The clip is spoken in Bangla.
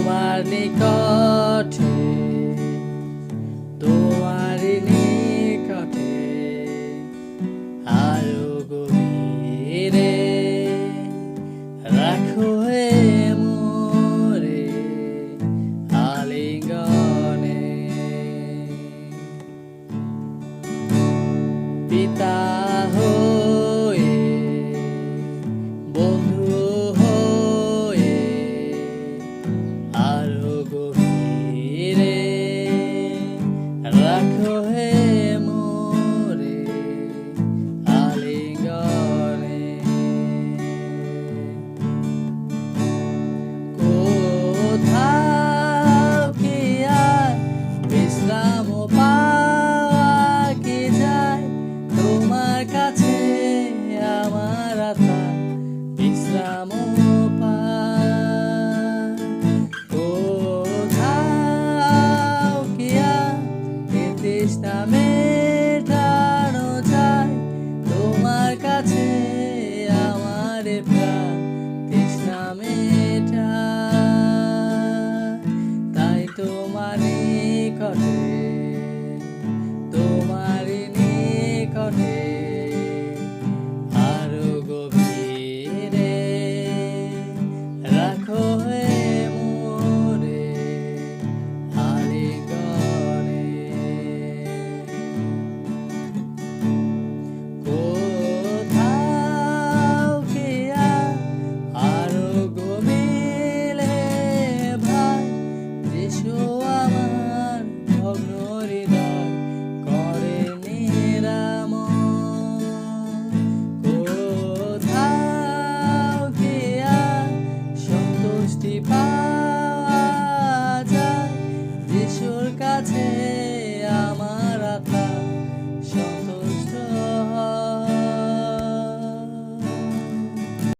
তোমার নিকটে, তোমার নিকটে আরো গভীরে রাখো হে মোরে আলিঙ্গনে। পিতা হয়ে, বন্ধু হয়ে আরো গভীরে রাখো হে মোরে আলিঙ্গনে। কোথাও কি আর বিশ্রাম পাওয়া কি যায়, তোমার কাছে আমার আত্মা বিশ্রাম পায়। কোথাও কি আর এ তৃষ্ণা মেটানো যায়, তোমার কাছে আমার প্রাণ তৃষ্ণা মেটায়। তাই তোমার নিকটে, তোমার নিকটে আরো গভীরে রাখো হে মোরে আলিঙ্গনে। কোথাও কি আরো গভীরে ভাই, যিশু আমার ভগ্ন হৃদয় করে নিরাময়। কোথাও কি সন্তুষ্টি পাই